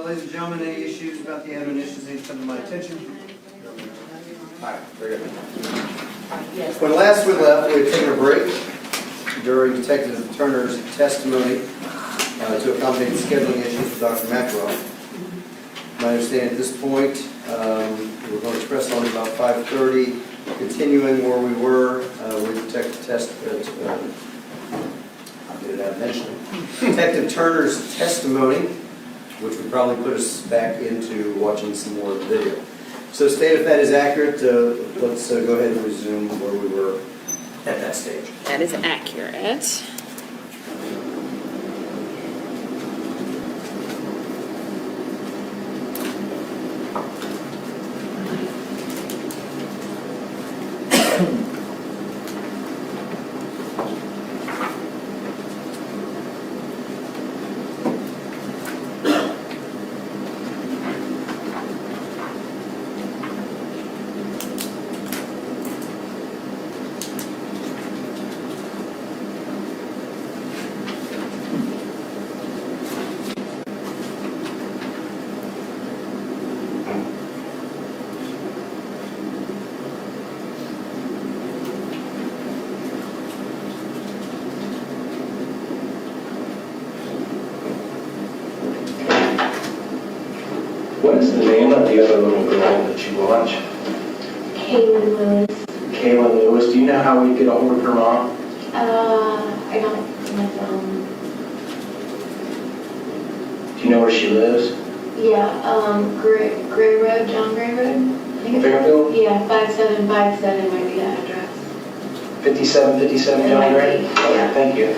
Ladies and gentlemen, any issues about the admonitions need to come to my attention? All right, very good. When last we left, we had taken a break during Detective Turner's testimony to accommodate scheduling issues with Dr. Macrow. My understanding at this point, we were going to express on about 5:30, continuing where we were with Detective Turner's testimony, which would probably put us back into watching some more of the video. So, state if that is accurate, let's go ahead and resume where we were at that stage. That is accurate. What is the name of the other little girl that you watch? Kaylin Lewis. Kaylin Lewis. Do you know how we get a hold of her mom? I don't my phone. Do you know where she lives? Yeah, Gray Road, John Gray Road. I think it's Fairfield? Yeah, 5757 might be the address. 5757 John Gray? Yeah. Okay, thank you.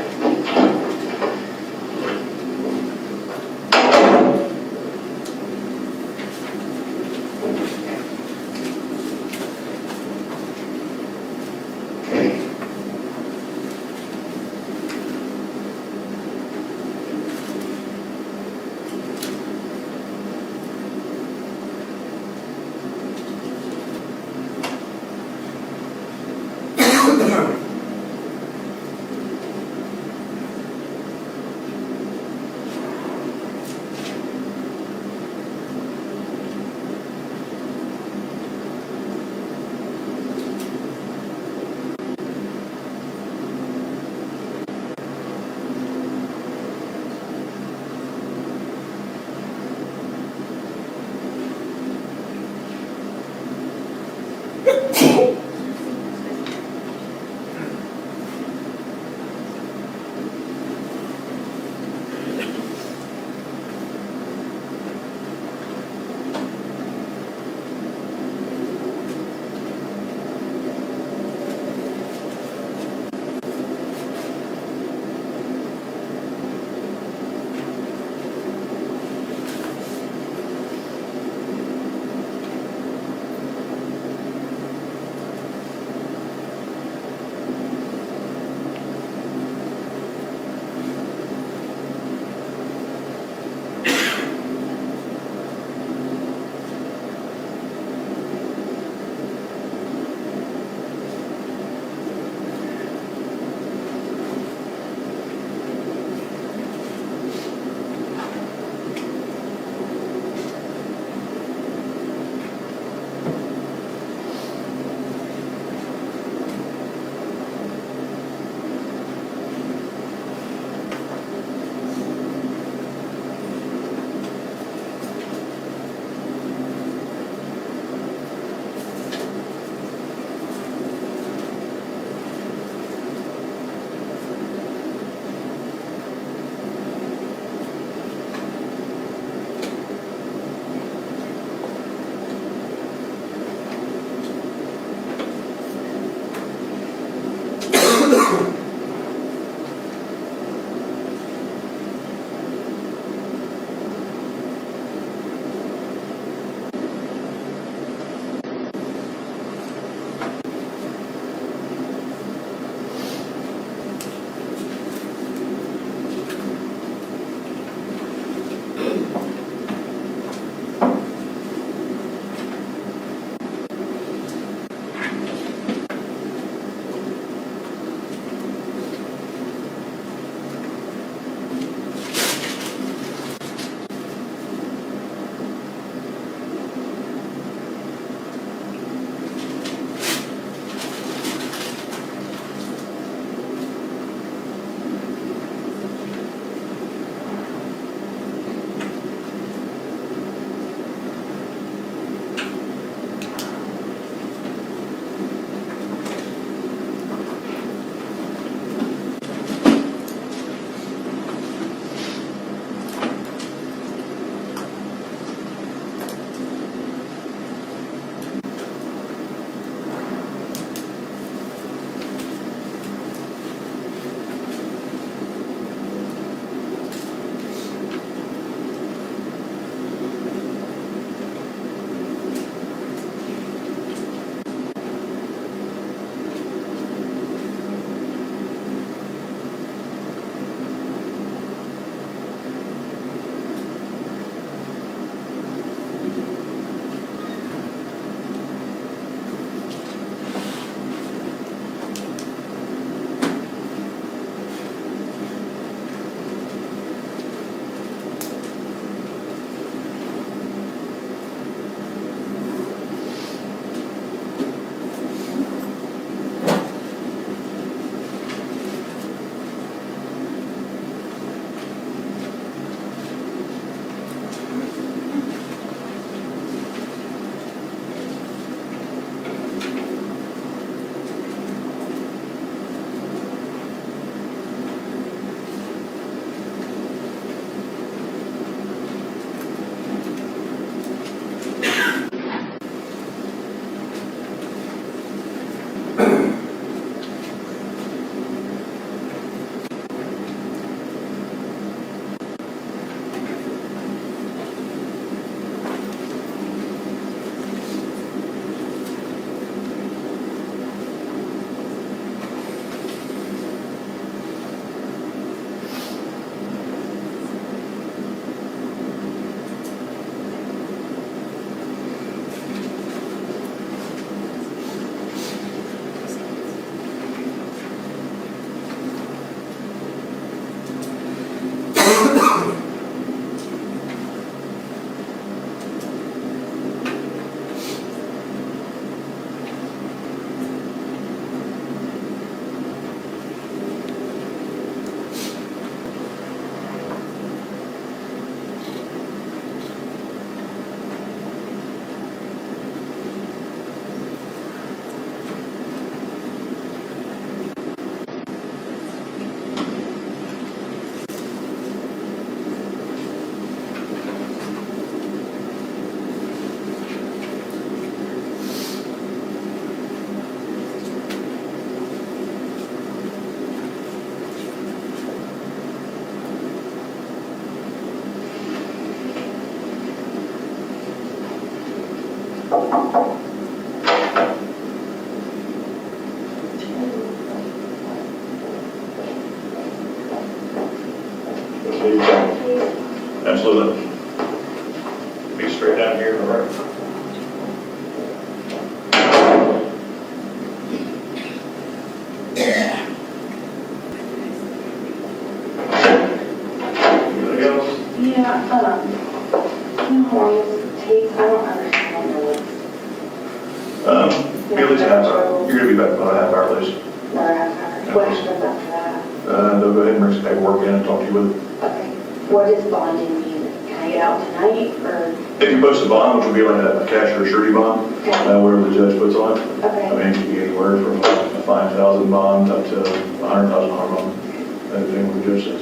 So the, be straight down here, all right? Anybody else? Yeah, how long does it take? I don't understand the list. Be at least a half hour. You're gonna be back about a half hour at least. Another half hour. What happens after that? They'll go ahead and bring some paperwork in and talk to you with it. Okay. What does bonding mean? Can I get out tonight or? If you post a bond, which will be like a cash or surety bond, Okay. whatever the judge puts on it. Okay. I mean, it can be anywhere from a $5,000 bond up to a $100,000 bond, depending on what the judge says.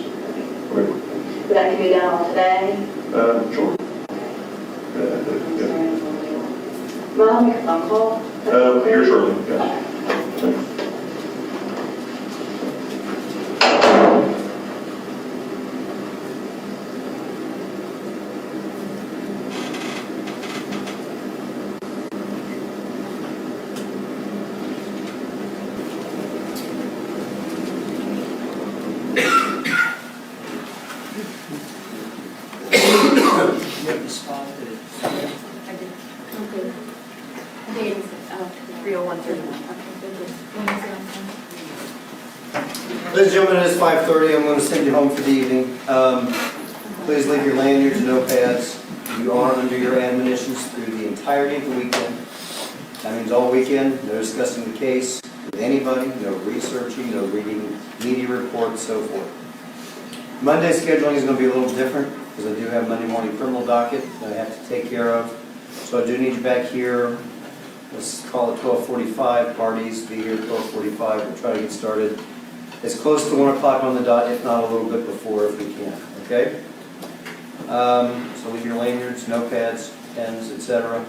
Okay. But that can be done all today? Sure. Yeah. Well, I'll make a phone call. Here shortly, yes. I think it's 30131. Ladies and gentlemen, it is 5:30. I'm going to send you home for the evening. Please leave your lanyards and notepads. You are under your admonitions through the entirety of the weekend. That means all weekend, no discussing the case with anybody, no researching, no reading media reports, so forth. Monday scheduling is going to be a little different because I do have Monday morning criminal docket that I have to take care of. So I do need you back here. Let's call it 12:45. Parties, be here at 12:45. We'll try to get started as close to 1 o'clock on the dot, if not a little bit before if we can, okay? So leave your lanyards, notepads, pens, etc.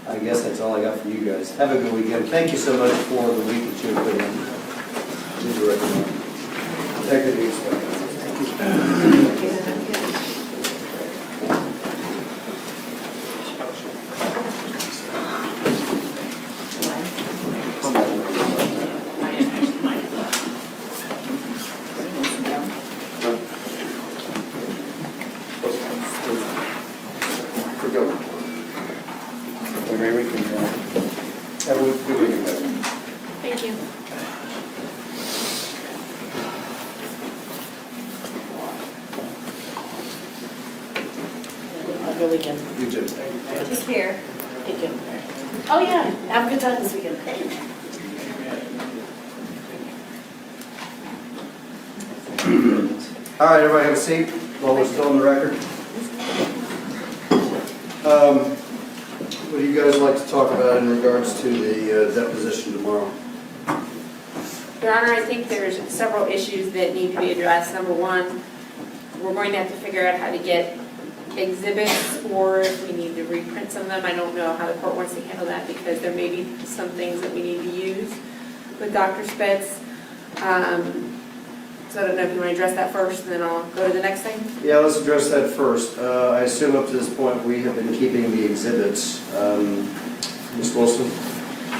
I guess that's all I got for you guys. Have a good weekend. Thank you so much for the week that you have put in. Please recommend. Take it easy. Thank you. Have a good weekend. You too. Take care. Thank you. Oh yeah, have a good time this weekend. All right, everybody have a seat while we're still on the record. What do you guys like to talk about in regards to the deposition tomorrow? Your Honor, I think there's several issues that need to be addressed. Number one, we're going to have to figure out how to get exhibits, or if we need to reprint some of them. I don't know how the court wants to handle that because there may be some things that we need to use with Dr. Spitz. So I don't know if you want to address that first, and then I'll go to the next thing. Yeah, let's address that first. I assume up to this point we have been keeping the exhibits. Ms. Wilson?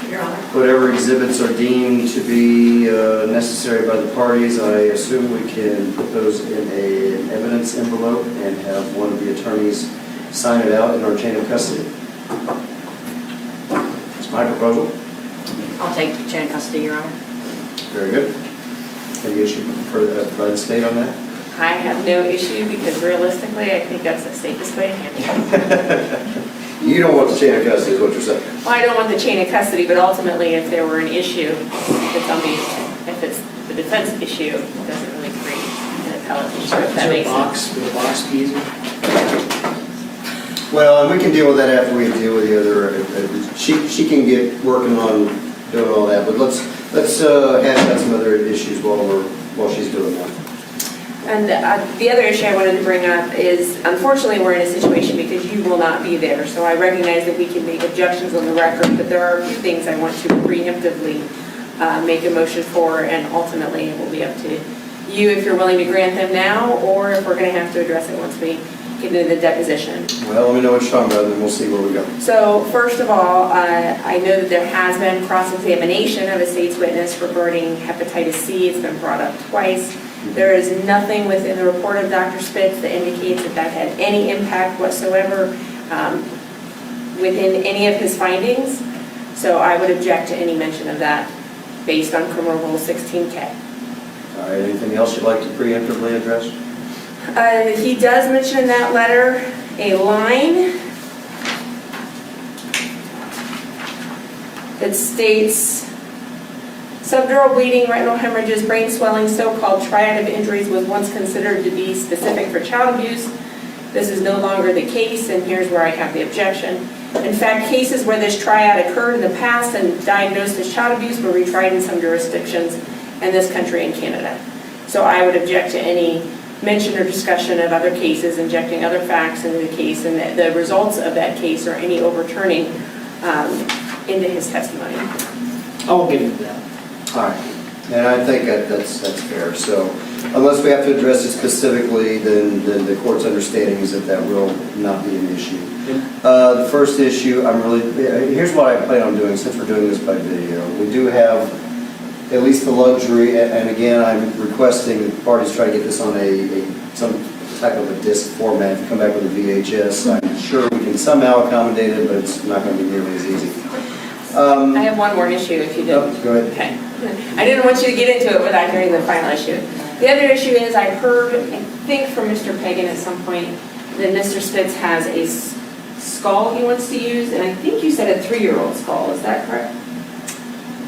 Your Honor. Whatever exhibits are deemed to be necessary by the parties, I assume we can put those in an evidence envelope and have one of the attorneys sign it out in our chain of custody. That's my proposal. I'll take chain of custody, Your Honor. Very good. Any issue by the state on that? I have no issue because realistically, I think that's the safest way to handle it. You don't want the chain of custody is what you're saying? Well, I don't want the chain of custody, but ultimately, if there were an issue, if it's the defense issue, it doesn't really create an appellate issue, if that makes sense. Will the box be easier? Well, and we can deal with that after we deal with the other, she can get working on doing all that, but let's hash out some other issues while she's doing that. And the other issue I wanted to bring up is, unfortunately, we're in a situation because you will not be there. So I recognize that we can make objections on the record, but there are a few things I want to preemptively make a motion for, and ultimately it will be up to you if you're willing to grant them now, or if we're going to have to address it once we get into the deposition. Well, let me know what you're talking about, and then we'll see where we go. So first of all, I know that there has been cross-examination of a state's witness regarding hepatitis C. It's been brought up twice. There is nothing within the report of Dr. Spitz that indicates that that had any impact whatsoever within any of his findings. So I would object to any mention of that based on Criminal Rule 16K. All right, anything else you'd like to preemptively address? He does mention in that letter a line that states, subdural bleeding, retinal hemorrhages, brain swelling, so-called triad of injuries was once considered to be specific for child abuse. This is no longer the case, and here's where I have the objection. In fact, cases where this triad occurred in the past and diagnosed as child abuse were retried in some jurisdictions in this country and Canada. So I would object to any mention or discussion of other cases, injecting other facts into the case, and the results of that case or any overturning into his testimony. I won't get into that. All right, and I think that's fair. So unless we have to address it specifically, then the court's understanding is that that will not be an issue. The first issue, here's what I plan on doing since we're doing this by video. We do have at least the luxury, and again, I'm requesting that parties try to get this on some type of a disc format to come back with a VHS. I'm sure we can somehow accommodate it, but it's not going to be nearly as easy. I have one more issue if you didn't. Go ahead. Okay. I didn't want you to get into it without hearing the final issue. The other issue is I heard, I think from Mr. Pagan at some point, that Mr. Spitz has a skull he wants to use, and I think you said a 3-year-old skull. Is that correct?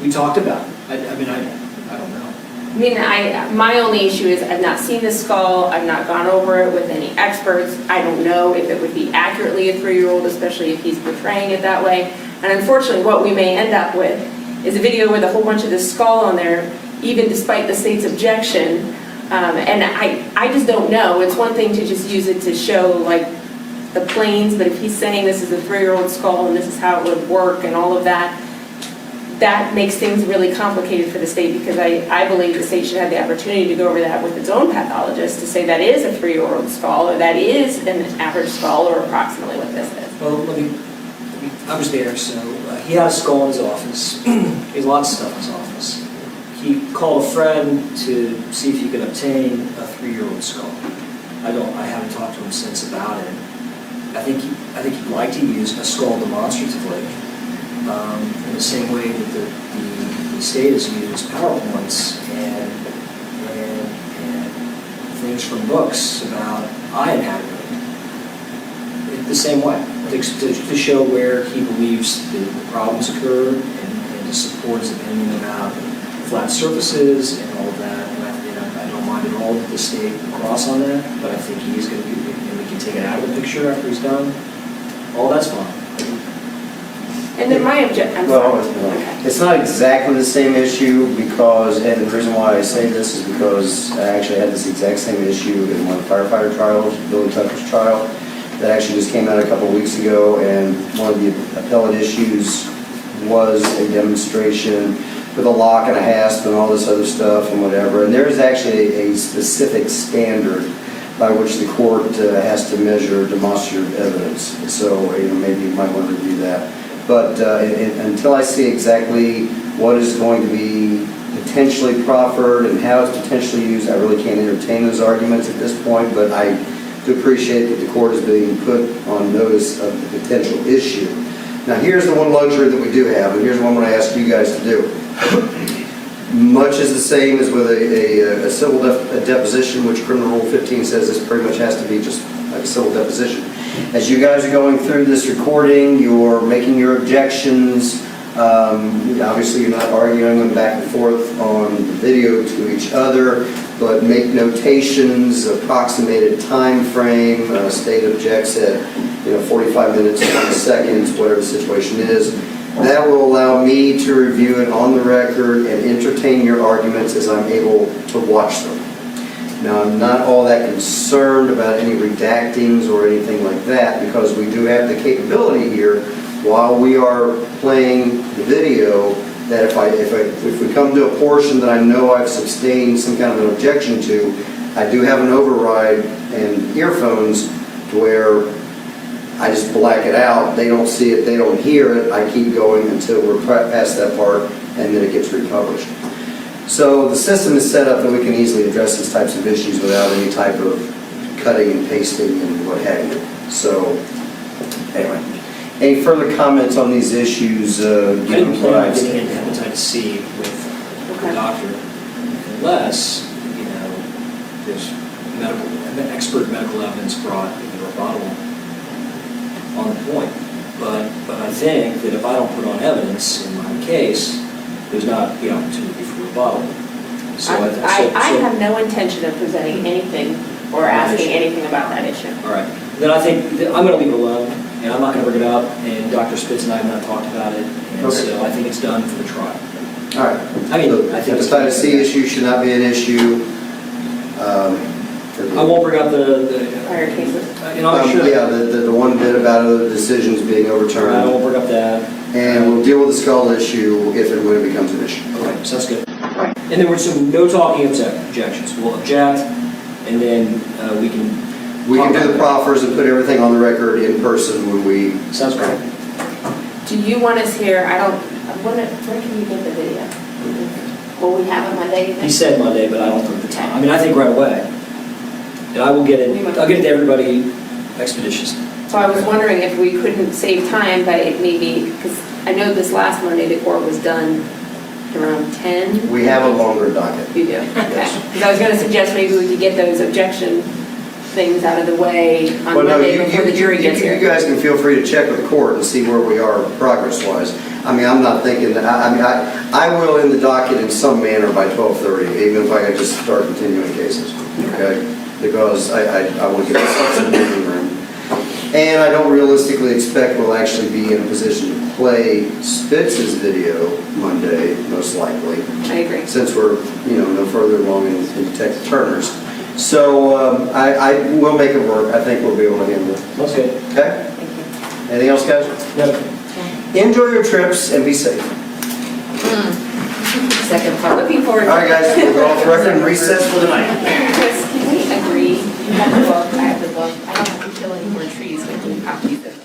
We talked about it. I don't know. I mean, my only issue is I've not seen the skull. I've not gone over it with any experts. I don't know if it would be accurately a 3-year-old, especially if he's portraying it that way. And unfortunately, what we may end up with is a video with a whole bunch of this skull on there, even despite the state's objection. And I just don't know. It's one thing to just use it to show, like, the planes, but if he's saying this is a 3-year-old skull and this is how it would work and all of that, that makes things really complicated for the state, because I believe the state should have the opportunity to go over that with its own pathologist to say that is a 3-year-old skull, or that is an average skull, or approximately what this is. Well, I was there, so he had a skull in his office. He has lots of stuff in his office. He called a friend to see if he could obtain a 3-year-old skull. I haven't talked to him since about it. I think he'd like to use a skull demonstratively, in the same way that the state has used PowerPoints and things from books about eye anatomy. The same way, to show where he believes the problems occur and to support his opinion about flat surfaces and all of that. And I don't mind at all that the state will cross on that, but I think he's going to be, and we can take it out of the picture after he's done. All that's fine. And then my objection, Well, okay. it's not exactly the same issue because, and the reason why I say this is because I actually had this exact same issue in one of the firefighter trials, Billy Tucker's trial, that actually just came out a couple of weeks ago, and one of the appellate issues was a demonstration with a lock and a hasp and all this other stuff and whatever, and there is actually a specific standard by which the court has to measure demonstrative evidence, so maybe you might want to review that. But until I see exactly what is going to be potentially proffered and how it's potentially used, I really can't entertain those arguments at this point, but I do appreciate that the court is being put on notice of the potential issue. Now here's the one luxury that we do have, and here's what I'm going to ask you guys to do. Much is the same as with a civil deposition, which Criminal Rule 15 says this pretty much has to be just like a civil deposition. As you guys are going through this recording, you're making your objections. Obviously, you're not arguing them back and forth on the video to each other, but make notations, approximated time frame. State objects at 45 minutes, 20 seconds, whatever the situation is. That will allow me to review it on the record and entertain your arguments as I'm able to watch them. Now, I'm not all that concerned about any redactings or anything like that, because we do have the capability here, while we are playing the video, that if we come to a portion that I know I've sustained some kind of an objection to, I do have an override and earphones to where I just black it out. They don't see it, they don't hear it. I keep going until we're past that part, and then it gets republished. So the system is set up that we can easily address these types of issues without any type of cutting and pasting and what have you. So, anyway, any further comments on these issues? I didn't Given what plan on I've getting seen? into hepatitis C with the Okay. doctor, unless, there's expert medical evidence brought in the rebuttal on the point. But I think that if I don't put on evidence in my case, there's not the opportunity for rebuttal. So I have no intention of presenting anything or asking anything about that issue. All right, then I think, that I'm going to leave it alone, and I'm not going to bring it up, and Dr. Spitz and I have not talked about it, and Okay. so I think it's done for the trial. All right. I mean, The I think it's- hepatitis C issue should not be an issue. I won't bring up the Prior cases. sure. Yeah, the one bit about other decisions being I overturned. won't bring up that. And we'll deal with the skull issue if and when it becomes an issue. Okay, sounds good. And there were some no talking objections. We'll object, and then we can. We can talk do the about proffers and put everything on the record in person when we. that. Sounds great. Do you want us here, when can you get the video? Will we have it Monday? you He think? said Monday, but I don't think the time. I mean, I think right away. And I will get it, I'll get it to everybody expeditiously. So I was wondering if we couldn't save time by maybe, because I know this last Monday, the court was done around 10. We have a longer docket. You do, okay. Because I was going to suggest maybe we could get those objection things out of the way on Well, no, Monday before the jury gets You here. guys can feel free to check with the court and see where we are progress-wise. I mean, I'm not thinking that, I will in the docket in some manner by 12:30, even if I could just start continuing cases, okay? Because I want to get this in the living room. And I don't realistically expect we'll actually be in a position to play Spitz's video Monday, most likely, I agree. since we're, no further along in Detective Turner's. So I will make it work. I think we'll be able to handle it. Sounds good. Okay? Anything else, guys? No. Enjoy your trips and be safe. Second part. Looking forward. All right, guys, we'll go off the record and recess for the night. Chris, can we agree? You have the book, I have the book. I don't have to kill any more trees, but we have copies of